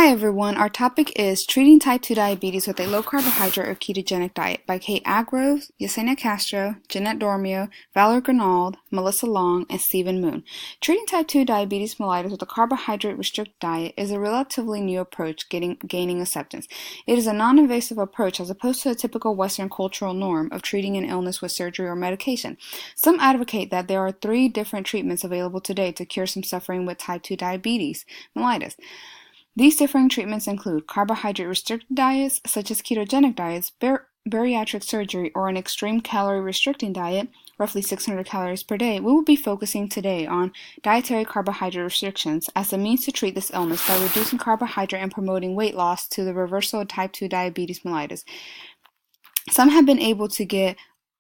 Hi everyone, our topic is Treating Type 2 Diabetes with a Low Carbohydrate or Ketogenic Diet by Kate Aggrove, Yesenia Castro, Jeanette Dormio, Valerie Grinald, Melissa Long, and Stephen Moon. Treating Type 2 Diabetes mellitus with a carbohydrate restricted diet is a relatively new approach gaining acceptance. It is a non-invasive approach as opposed to a typical Western cultural norm of treating an illness with surgery or medication. Some advocate that there are 3 different treatments available today to cure some suffering with Type 2 diabetes mellitus. These differing treatments include carbohydrate-restricted diets, such as ketogenic diets, bariatric surgery, or an extreme calorie-restricting diet, roughly 600 calories per day. We will be focusing today on dietary carbohydrate restrictions as a means to treat this illness by reducing carbohydrate and promoting weight loss to the reversal of type 2 diabetes mellitus. Some have been able to get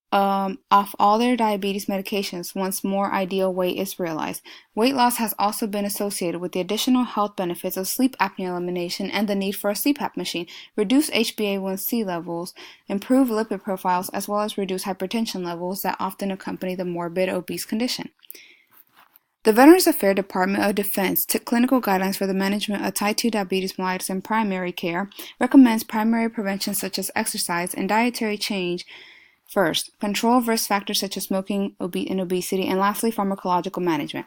off all their diabetes medications once more ideal weight is realized. Weight loss has also been associated with the additional health benefits of sleep apnea elimination and the need for a CPAP machine, reduce HbA1c levels, improve lipid profiles, as well as reduce hypertension levels that often accompany the morbid obese condition. The Veterans Affairs Department of Defense clinical guidelines for the management of type 2 diabetes mellitus in primary care recommends primary prevention such as exercise and dietary change. First, control of risk factors such as smoking and obesity, and lastly, pharmacological management.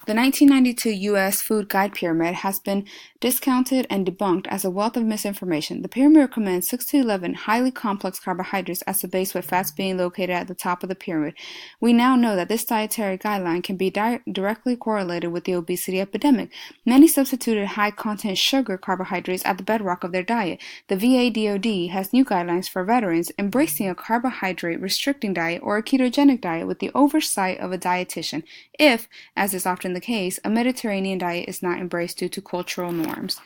The 1992 U.S. Food Guide Pyramid has been discounted and debunked as a wealth of misinformation. The pyramid recommends 6 to 11 highly complex carbohydrates as the base, with fats being located at the top of the pyramid. We now know that this dietary guideline can be directly correlated with the obesity epidemic. Many substituted high-content sugar carbohydrates at the bedrock of their diet. The VA/DoD has new guidelines for veterans embracing a carbohydrate-restricting diet or a ketogenic diet with the oversight of a dietitian, if, as is often the case, a Mediterranean diet is not embraced due to cultural norms.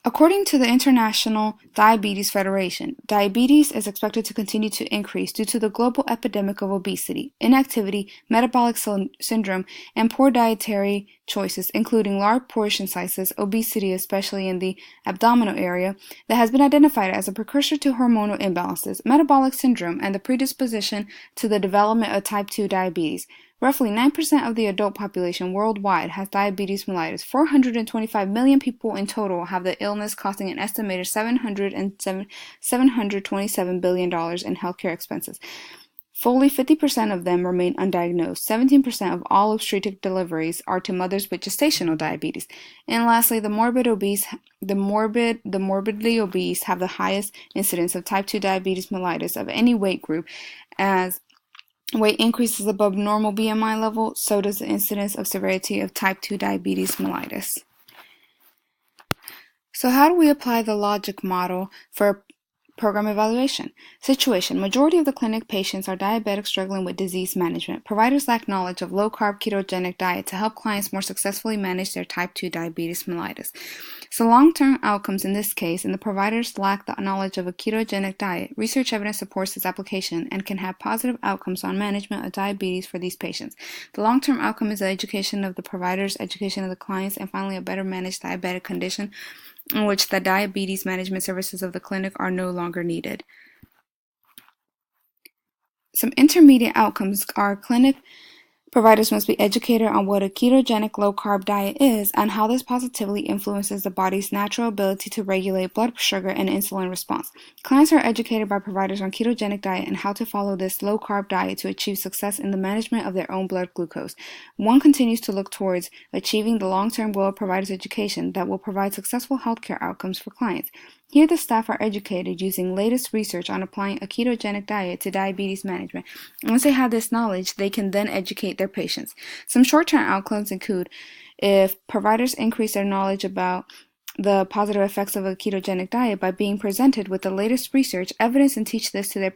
According to the International Diabetes Federation, diabetes is expected to continue to increase due to the global epidemic of obesity, inactivity, metabolic syndrome, and poor dietary choices, including large portion sizes, obesity, especially in the abdominal area, that has been identified as a precursor to hormonal imbalances, metabolic syndrome, and the predisposition to the development of type 2 diabetes. Roughly 9% of the adult population worldwide has diabetes mellitus. 425 million people in total have the illness, costing an estimated $727 billion in healthcare expenses. Fully 50% of them remain undiagnosed. 17% of all obstetric deliveries are to mothers with gestational diabetes. And lastly, the morbidly obese have the highest incidence of type 2 diabetes mellitus of any weight group. As weight increases above normal BMI level, so does the incidence of severity of type 2 diabetes mellitus. So how do we apply the logic model for program evaluation? Situation: majority of the clinic patients are diabetic struggling with disease management. Providers lack knowledge of low-carb ketogenic diet to help clients more successfully manage their type 2 diabetes mellitus. So long-term outcomes in this case, and the providers lack the knowledge of a ketogenic diet. Research evidence supports its application and can have positive outcomes on management of diabetes for these patients. The long-term outcome is the education of the providers, education of the clients, and finally a better managed diabetic condition in which the diabetes management services of the clinic are no longer needed. Some intermediate outcomes are clinic providers must be educated on what a ketogenic low-carb diet is and how this positively influences the body's natural ability to regulate blood sugar and insulin response. Clients are educated by providers on ketogenic diet and how to follow this low-carb diet to achieve success in the management of their own blood glucose. One continues to look towards achieving the long-term goal of providers' education that will provide successful healthcare outcomes for clients. Here, the staff are educated using latest research on applying a ketogenic diet to diabetes management. Once they have this knowledge, they can then educate their patients. Some short-term outcomes include if providers increase their knowledge about the positive effects of a ketogenic diet by being presented with the latest research, evidence, and teach this to their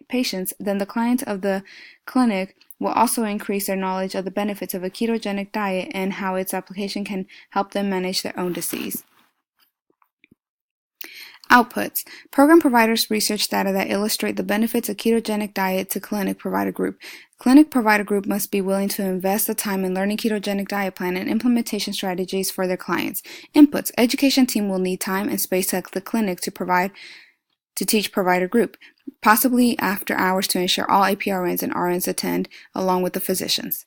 patients, then the clients of the clinic will also increase their knowledge of the benefits of a ketogenic diet and how its application can help them manage their own disease. Outputs: program providers research data that illustrate the benefits of ketogenic diet to clinic provider group. Clinic provider group must be willing to invest the time in learning ketogenic diet plan and implementation strategies for their clients. Inputs: education team will need time and space at the clinic to teach provider group, possibly after hours, to ensure all APRNs and RNs attend along with the physicians.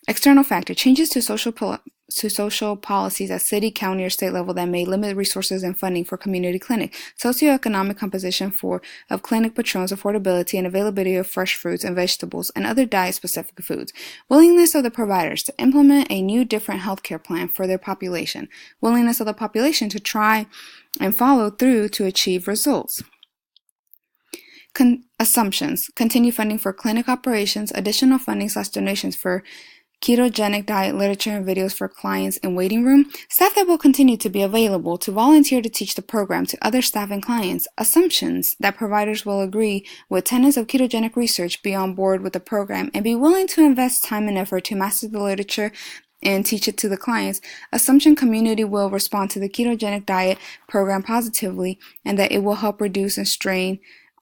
External factor: changes to social policies at city, county, or state level that may limit resources and funding for community clinic, socioeconomic composition of clinic patrons, affordability and availability of fresh fruits and vegetables, and other diet-specific foods, willingness of the providers to implement a new different healthcare plan for their population, willingness of the population to try and follow through to achieve results. Assumptions: continue funding for clinic operations, additional funding/donations for ketogenic diet literature and videos for clients in waiting room, staff that will continue to be available to volunteer to teach the program to other staff and clients, assumptions that providers will agree with tenets of ketogenic research, be on board with the program, and be willing to invest time and effort to master the literature and teach it to the clients, assumption community will respond to the ketogenic diet program positively, and that it will help reduce and strain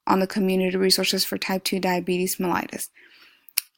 on the community resources for type 2 diabetes mellitus.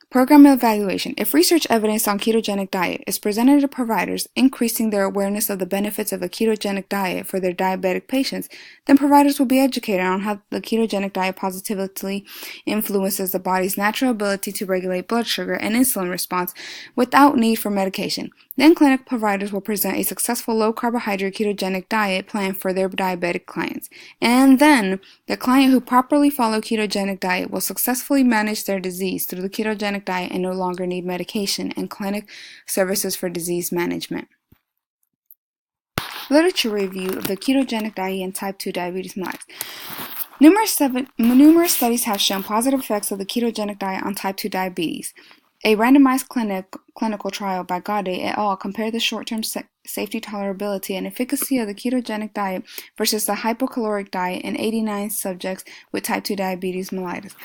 Program evaluation. If research evidence on ketogenic diet is presented to providers, increasing their awareness of the benefits of a ketogenic diet for their diabetic patients, then providers will be educated on how the ketogenic diet positively influences the body's natural ability to regulate blood sugar and insulin response without need for medication. Then clinic providers will present a successful low-carbohydrate ketogenic diet plan for their diabetic clients. And then the client who properly follows ketogenic diet will successfully manage their disease through the ketogenic diet and no longer need medication and clinic services for disease management. Literature review of the ketogenic diet and type 2 diabetes mellitus. Numerous studies have shown positive effects of the ketogenic diet on type 2 diabetes. A randomized clinical trial by Gaudet et al. Compared the short-term safety, tolerability, and efficacy of the ketogenic diet versus the hypocaloric diet in 89 subjects with type 2 diabetes mellitus.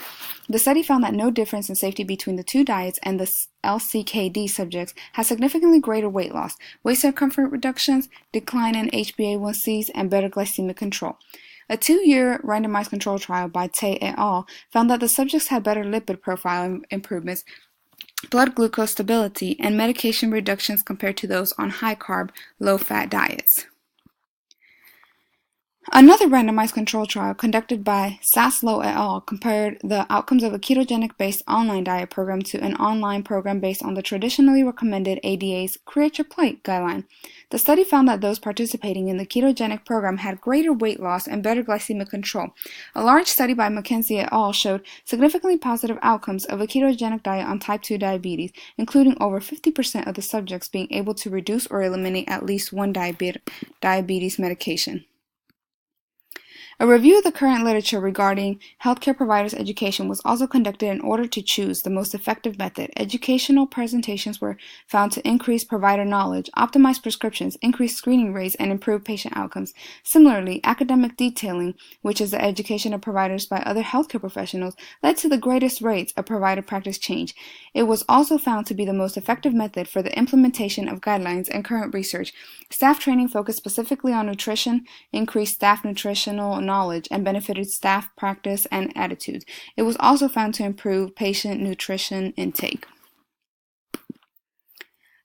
The study found that no difference in safety between the two diets, and the LCKD subjects had significantly greater weight loss, waist circumference reductions, decline in HbA1cs, and better glycemic control. A 2-year randomized control trial by Tate et al. Found that the subjects had better lipid profile improvements, blood glucose stability, and medication reductions compared to those on high-carb, low-fat diets. Another randomized control trial conducted by Saslow et al. Compared the outcomes of a ketogenic-based online diet program to an online program based on the traditionally recommended ADA's Create Your Plate guideline. The study found that those participating in the ketogenic program had greater weight loss and better glycemic control. A large study by McKenzie et al. Showed significantly positive outcomes of a ketogenic diet on type 2 diabetes, including over 50% of the subjects being able to reduce or eliminate at least one diabetes medication. A review of the current literature regarding healthcare providers' education was also conducted in order to choose the most effective method. Educational presentations were found to increase provider knowledge, optimize prescriptions, increase screening rates, and improve patient outcomes. Similarly, academic detailing, which is the education of providers by other healthcare professionals, led to the greatest rates of provider practice change. It was also found to be the most effective method for the implementation of guidelines and current research. Staff training focused specifically on nutrition, increased staff nutritional knowledge, and benefited staff practice and attitudes. It was also found to improve patient nutrition intake.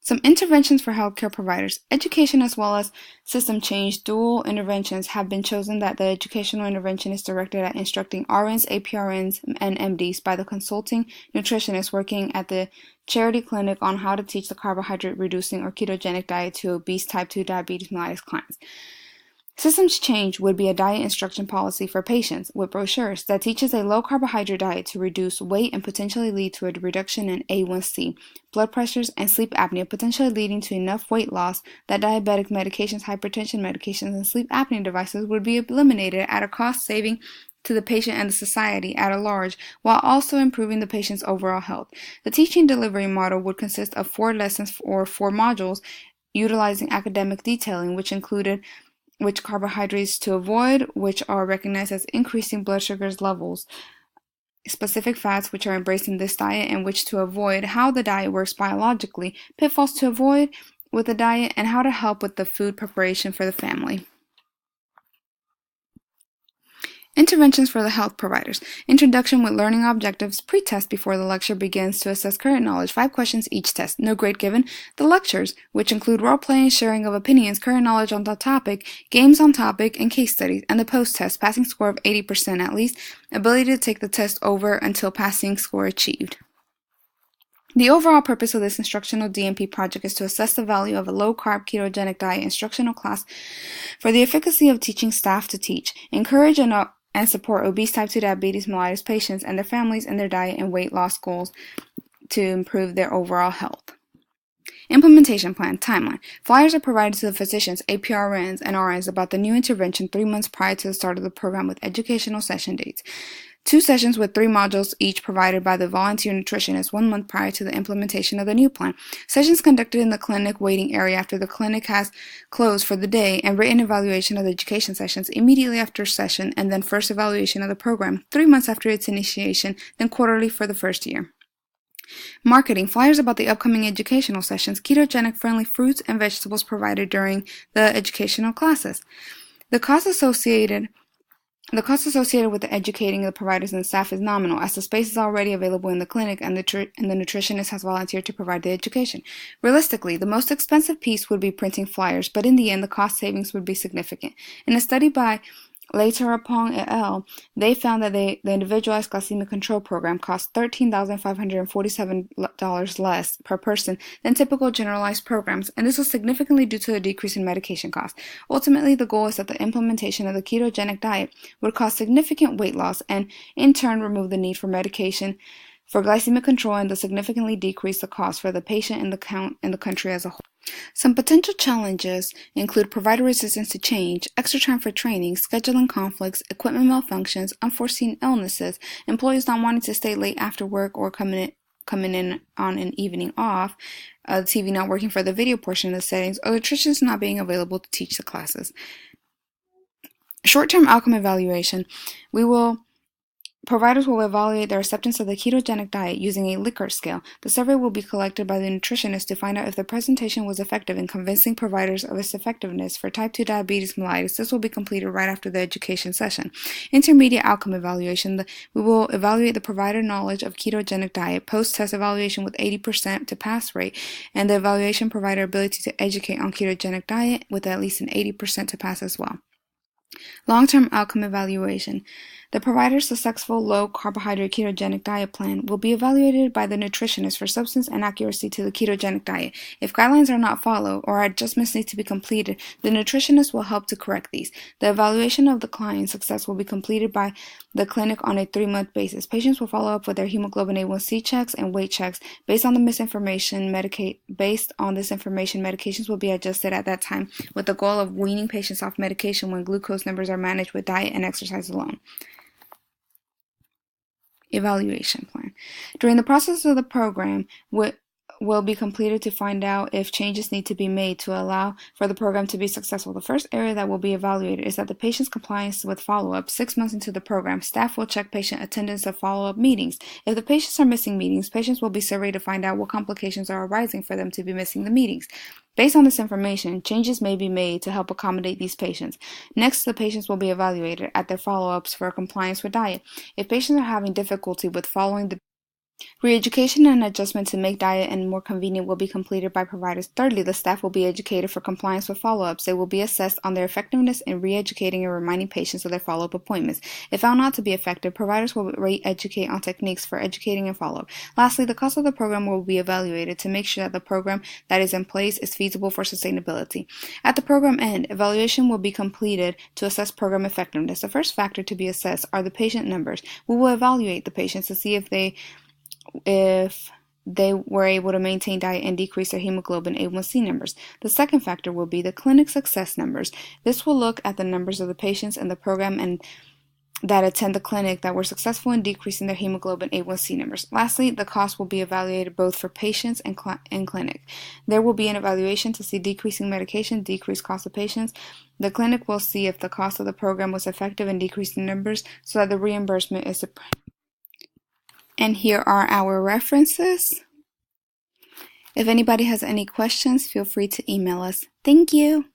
Some interventions for healthcare providers. Education as well as system change dual interventions have been chosen that the educational intervention is directed at instructing RNs, APRNs, and MDs by the consulting nutritionist working at the charity clinic on how to teach the carbohydrate reducing or ketogenic diet to obese type 2 diabetes mellitus clients. Systems change would be a diet instruction policy for patients with brochures that teaches a low-carbohydrate diet to reduce weight and potentially lead to a reduction in A1C, blood pressures, and sleep apnea, potentially leading to enough weight loss that diabetic medications, hypertension medications, and sleep apnea devices would be eliminated at a cost saving to the patient and the society at large, while also improving the patient's overall health. The teaching delivery model would consist of 4 lessons or 4 modules utilizing academic detailing, which included which carbohydrates to avoid, which are recognized as increasing blood sugar levels, specific fats which are embraced in this diet and which to avoid, how the diet works biologically, pitfalls to avoid with the diet, and how to help with the food preparation for the family. Interventions for the health providers. Introduction with learning objectives. Pre-test before the lecture begins to assess current knowledge. 5 questions each test. No grade given. The lectures, which include role-playing, sharing of opinions, current knowledge on the topic, games on topic, and case studies. And the post-test, passing score of 80% at least. Ability to take the test over until passing score achieved. The overall purpose of this instructional DNP project is to assess the value of a low-carb ketogenic diet instructional class for the efficacy of teaching staff to teach, encourage and support obese type 2 diabetes mellitus patients and their families in their diet and weight loss goals to improve their overall health. Implementation plan timeline. Flyers are provided to the physicians, APRNs, and RNs about the new intervention 3 months prior to the start of the program with educational session dates. 2 sessions with 3 modules each provided by the volunteer nutritionist 1 month prior to the implementation of the new plan. Sessions conducted in the clinic waiting area after the clinic has closed for the day, and written evaluation of the education sessions immediately after session, and then first evaluation of the program 3 months after its initiation, then quarterly for the first year. Marketing. Flyers about the upcoming educational sessions, ketogenic-friendly fruits and vegetables provided during the educational classes. The cost associated with educating the providers and staff is nominal, as the space is already available in the clinic and the nutritionist has volunteered to provide the education. Realistically, the most expensive piece would be printing flyers, but in the end, the cost savings would be significant. In a study by Laterapong et al., they found that the individualized glycemic control program cost $13,547 less per person than typical generalized programs, and this was significantly due to a decrease in medication costs. Ultimately, the goal is that the implementation of the ketogenic diet would cause significant weight loss and, in turn, remove the need for medication for glycemic control and thus significantly decrease the cost for the patient and the country as a whole. Some potential challenges include provider resistance to change, extra time for training, scheduling conflicts, equipment malfunctions, unforeseen illnesses, employees not wanting to stay late after work or coming in on an evening off, the TV not working for the video portion of the settings, or nutritionists not being available to teach the classes. Short-term outcome evaluation. Providers will evaluate their acceptance of the ketogenic diet using a Likert scale. The survey will be collected by the nutritionist to find out if the presentation was effective in convincing providers of its effectiveness for type 2 diabetes mellitus. This will be completed right after the education session. Intermediate outcome evaluation. We will evaluate the provider knowledge of ketogenic diet, post-test evaluation with 80% to pass rate, and the evaluation provider ability to educate on ketogenic diet with at least an 80% to pass as well. Long-term outcome evaluation. The provider's successful low-carbohydrate ketogenic diet plan will be evaluated by the nutritionist for substance and accuracy to the ketogenic diet. If guidelines are not followed or adjustments need to be completed, the nutritionist will help to correct these. The evaluation of the client's success will be completed by the clinic on a 3-month basis. Patients will follow up with their hemoglobin A1C checks and weight checks. Based on this information, medications will be adjusted at that time with the goal of weaning patients off medication when glucose numbers are managed with diet and exercise alone. Evaluation plan. During the process of the program, will be completed to find out if changes need to be made to allow for the program to be successful. The first area that will be evaluated is that the patient's compliance with follow-up. 6 months into the program, staff will check patient attendance of follow-up meetings. If the patients are missing meetings, patients will be surveyed to find out what complications are arising for them to be missing the meetings. Based on this information, changes may be made to help accommodate these patients. Next, the patients will be evaluated at their follow-ups for compliance with diet. If patients are having difficulty with following the re-education and adjustment to make diet and more convenient will be completed by providers. Thirdly, the staff will be educated for compliance with follow-ups. They will be assessed on their effectiveness in re-educating and reminding patients of their follow-up appointments. If found not to be effective, providers will re-educate on techniques for educating and follow-up. Lastly, the cost of the program will be evaluated to make sure that the program that is in place is feasible for sustainability. At the program end, evaluation will be completed to assess program effectiveness. The first factor to be assessed are the patient numbers. We will evaluate the patients to see if they were able to maintain diet and decrease their hemoglobin A1C numbers. The second factor will be the clinic success numbers. This will look at the numbers of the patients in the program and that attend the clinic that were successful in decreasing their hemoglobin A1C numbers. Lastly, the cost will be evaluated both for patients and clinic. There will be an evaluation to see decreasing medication, decreased cost of patients. The clinic will see if the cost of the program was effective in decreasing numbers so that the reimbursement is And here are our references. If anybody has any questions, feel free to email us. Thank you.